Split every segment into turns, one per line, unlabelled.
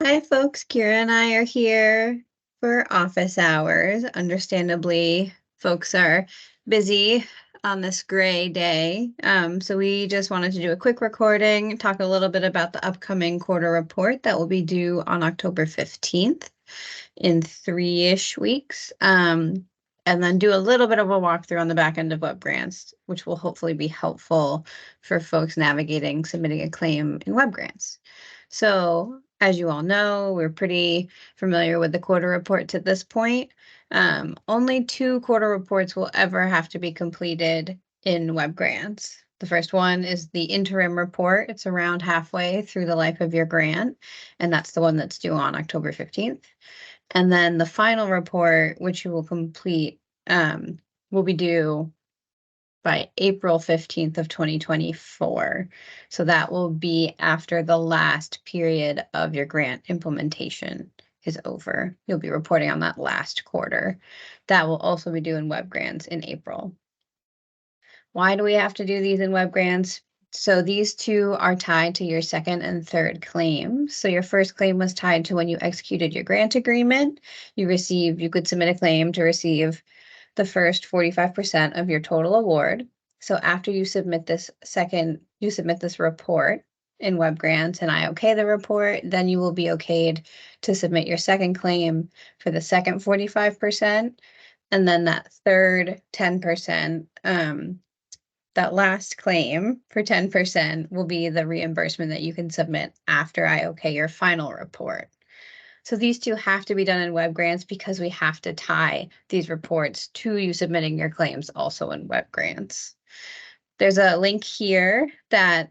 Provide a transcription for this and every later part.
Hi, folks. Kira and I are here for office hours. Understandably, folks are busy on this gray day. So we just wanted to do a quick recording, talk a little bit about the upcoming quarter report that will be due on October 15th in 3-ish weeks. And then do a little bit of a walkthrough on the back end of web grants, which will hopefully be helpful for folks navigating submitting a claim in web grants. So as you all know, we're pretty familiar with the quarter reports at this point. Only 2 quarter reports will ever have to be completed in web grants. The first one is the interim report. It's around halfway through the life of your grant, and that's the one that's due on October 15th. And then the final report, which you will complete, will be due by April 15th of 2024. So that will be after the last period of your grant implementation is over. You'll be reporting on that last quarter. That will also be due in web grants in April. Why do we have to do these in web grants? So these 2 are tied to your second and third claim. So your first claim was tied to when you executed your grant agreement. You could submit a claim to receive the first 45% of your total award. So after you submit this report in web grants and I okay the report, then you will be okayed to submit your second claim for the second 45%. And then that third 10%, that last claim for 10% will be the reimbursement that you can submit after I okay your final report. So these 2 have to be done in web grants because we have to tie these reports to you submitting your claims also in web grants. There's a link here that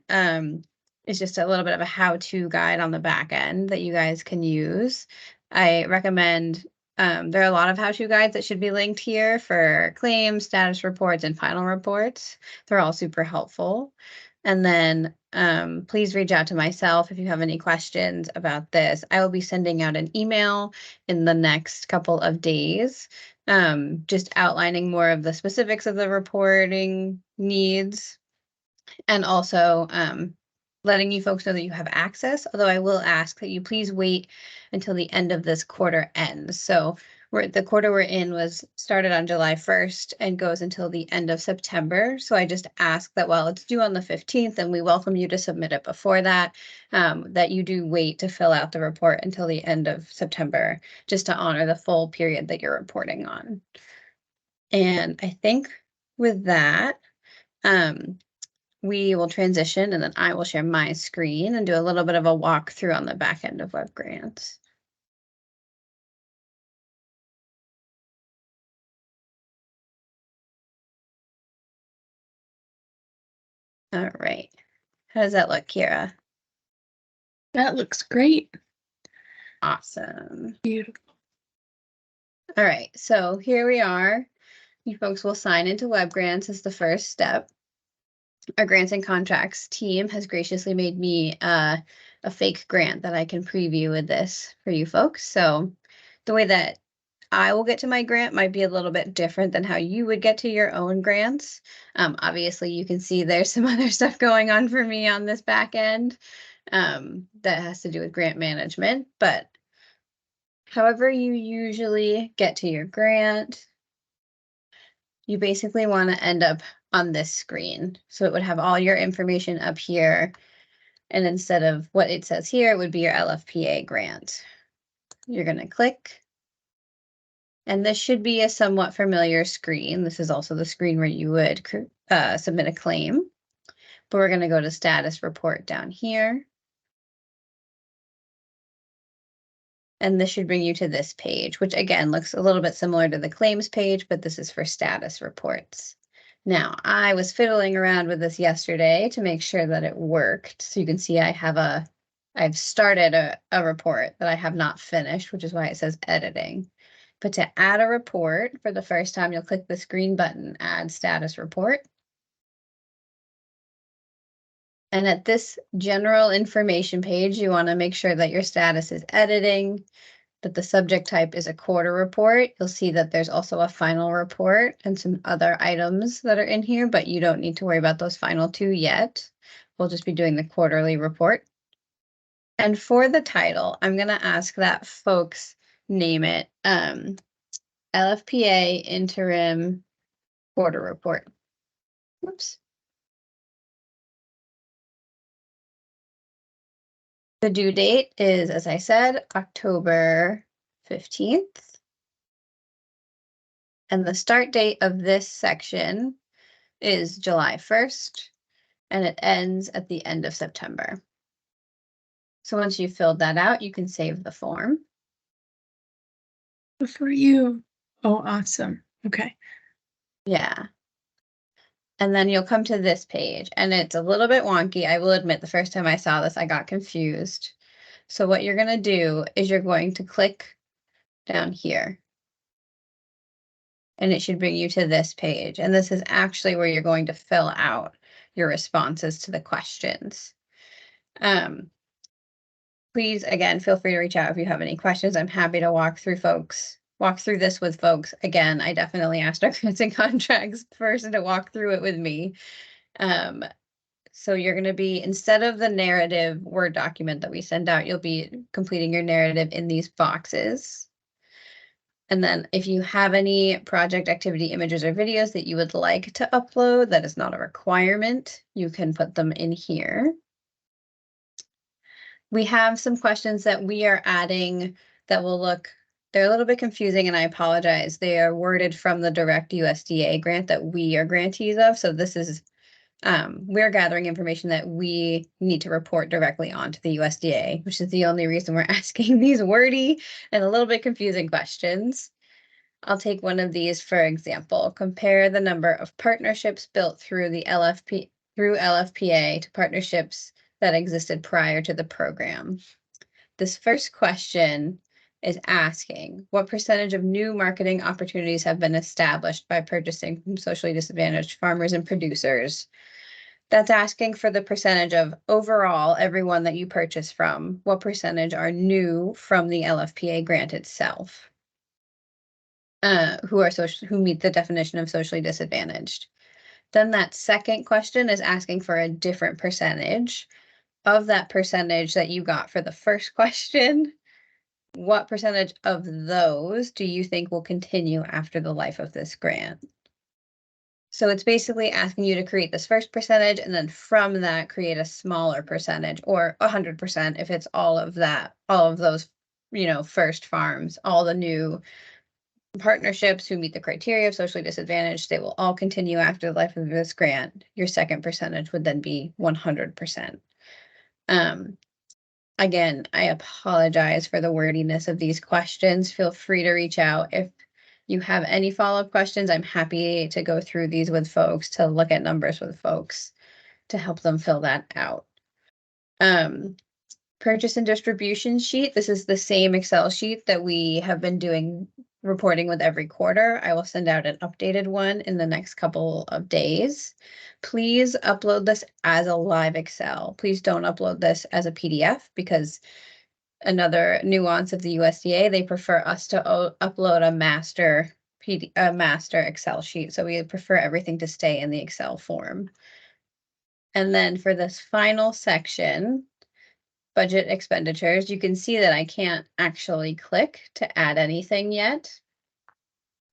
is just a little bit of a how-to guide on the back end that you guys can use. I recommend there are a lot of how-to guides that should be linked here for claims, status reports, and final reports. They're all super helpful. And then please reach out to myself if you have any questions about this. I will be sending out an email in the next couple of days, just outlining more of the specifics of the reporting needs and also letting you folks know that you have access, although I will ask that you please wait until the end of this quarter ends. So the quarter we're in was started on July 1st and goes until the end of September. So I just ask that while it's due on the 15th and we welcome you to submit it before that, that you do wait to fill out the report until the end of September, just to honor the full period that you're reporting on. And I think with that, we will transition and then I will share my screen and do a little bit of a walkthrough on the back end of web grants. All right. How does that look, Kira?
That looks great.
Awesome.
Beautiful.
All right, so here we are. You folks will sign into web grants as the first step. Our grants and contracts team has graciously made me a fake grant that I can preview with this for you folks. So the way that I will get to my grant might be a little bit different than how you would get to your own grants. Obviously, you can see there's some other stuff going on for me on this back end that has to do with grant management. But however you usually get to your grant, you basically want to end up on this screen. So it would have all your information up here. And instead of what it says here, it would be your LFPA grant. You're going to click. And this should be a somewhat familiar screen. This is also the screen where you would submit a claim. But we're going to go to status report down here. And this should bring you to this page, which again looks a little bit similar to the claims page, but this is for status reports. Now, I was fiddling around with this yesterday to make sure that it worked. So you can see I've started a report that I have not finished, which is why it says editing. But to add a report for the first time, you'll click this green button, Add Status Report. And at this general information page, you want to make sure that your status is editing, that the subject type is a quarter report. You'll see that there's also a final report and some other items that are in here, but you don't need to worry about those final 2 yet. We'll just be doing the quarterly report. And for the title, I'm gonna ask that folks name it LFPA Interim Quarter Report. Whoops. The due date is, as I said, October 15th. And the start date of this section is July 1st, and it ends at the end of September. So once you've filled that out, you can save the form.
Good for you. Oh, awesome. Okay.
Yeah. And then you'll come to this page, and it's a little bit wonky. I will admit, the first time I saw this, I got confused. So what you're going to do is you're going to click down here. And it should bring you to this page. And this is actually where you're going to fill out your responses to the questions. Please, again, feel free to reach out if you have any questions. I'm happy to walk through this with folks. Again, I definitely asked our grants and contracts person to walk through it with me. So you're going to be, instead of the narrative Word document that we send out, you'll be completing your narrative in these boxes. And then if you have any project activity images or videos that you would like to upload, that is not a requirement, you can put them in here. We have some questions that we are adding that will look, they're a little bit confusing, and I apologize. They are worded from the direct USDA grant that we are grantees of. So this is, we're gathering information that we need to report directly onto the USDA, which is the only reason we're asking these wordy and a little bit confusing questions. I'll take one of these for example. Compare the number of partnerships built through the LFPA to partnerships that existed prior to the program. This first question is asking, what percentage of new marketing opportunities have been established by purchasing from socially disadvantaged farmers and producers? That's asking for the percentage of overall everyone that you purchase from. What percentage are new from the LFPA grant itself? Who meet the definition of socially disadvantaged. Then that second question is asking for a different percentage of that percentage that you got for the first question. What percentage of those do you think will continue after the life of this grant? So it's basically asking you to create this first percentage, and then from that create a smaller percentage, or 100% if it's all of those, first farms, all the new partnerships who meet the criteria of socially disadvantaged, they will all continue after the life of this grant. Your second percentage would then be 100%. Again, I apologize for the wordiness of these questions. Feel free to reach out if you have any follow-up questions. I'm happy to go through these with folks, to look at numbers with folks, to help them fill that out. Purchase and distribution sheet. This is the same Excel sheet that we have been doing reporting with every quarter. I will send out an updated one in the next couple of days. Please upload this as a live Excel. Please don't upload this as a PDF, because another nuance of the USDA, they prefer us to upload a master Excel sheet. So we prefer everything to stay in the Excel form. And then for this final section, budget expenditures, you can see that I can't actually click to add anything yet.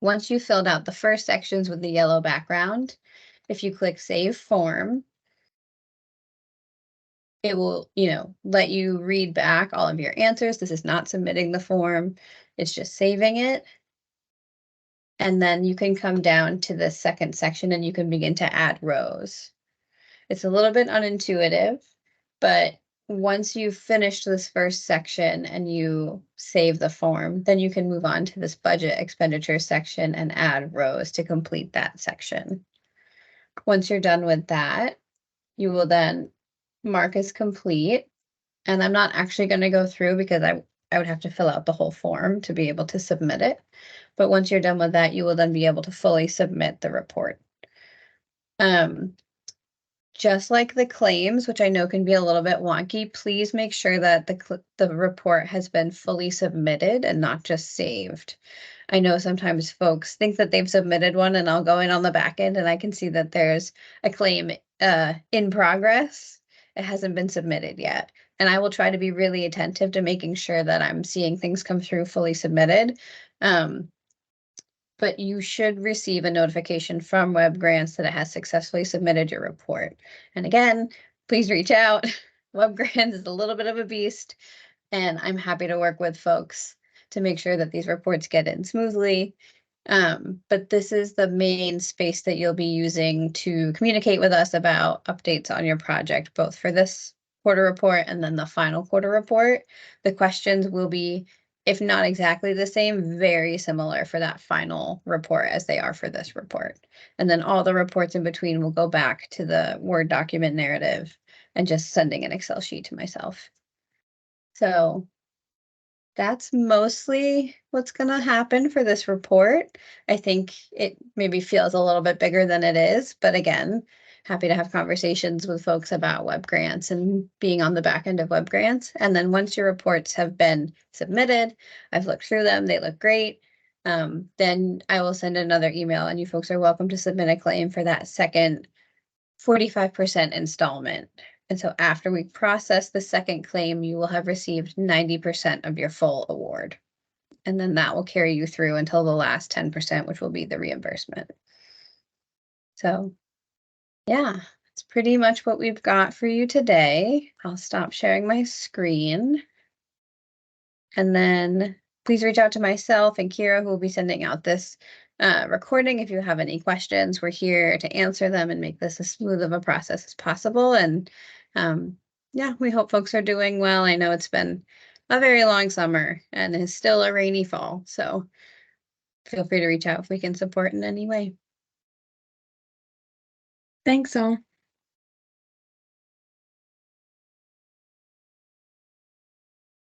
Once you filled out the first sections with the yellow background, if you click Save Form, it will, let you read back all of your answers. This is not submitting the form, it's just saving it. And then you can come down to the second section and you can begin to add rows. It's a little bit unintuitive, but once you've finished this first section and you save the form, then you can move on to this budget expenditure section and add rows to complete that section. Once you're done with that, you will then mark as complete. And I'm not actually going to go through, because I would have to fill out the whole form to be able to submit it. But once you're done with that, you will then be able to fully submit the report. Just like the claims, which I know can be a little bit wonky, please make sure that the report has been fully submitted and not just saved. I know sometimes folks think that they've submitted one, and I'll go in on the back end and I can see that there's a claim in progress. It hasn't been submitted yet. and I will try to be really attentive to making sure that I'm seeing things come through fully submitted. But you should receive a notification from Web Grants that it has successfully submitted your report. And again, please reach out. Web Grants is a little bit of a beast, and I'm happy to work with folks to make sure that these reports get in smoothly. But this is the main space that you'll be using to communicate with us about updates on your project, both for this quarter report and then the final quarter report. The questions will be, if not exactly the same, very similar for that final report as they are for this report. And then all the reports in between will go back to the Word document narrative and just sending an Excel sheet to myself. So that's mostly what's going to happen for this report. I think it maybe feels a little bit bigger than it is, but again, happy to have conversations with folks about Web Grants and being on the back end of Web Grants. And then once your reports have been submitted, I've looked through them, they look great. Then I will send another email, and you folks are welcome to submit a claim for that second 45% installment. And so after we process the second claim, you will have received 90% of your full award. And then that will carry you through until the last 10%, which will be the reimbursement. So yeah, that's pretty much what we've got for you today. I'll stop sharing my screen. And then please reach out to myself and Kira, who will be sending out this recording. If you have any questions, we're here to answer them and make this as smooth of a process as possible. And yeah, we hope folks are doing well. I know it's been a very long summer and it's still a rainy fall. So feel free to reach out if we can support in any way.
Thanks all.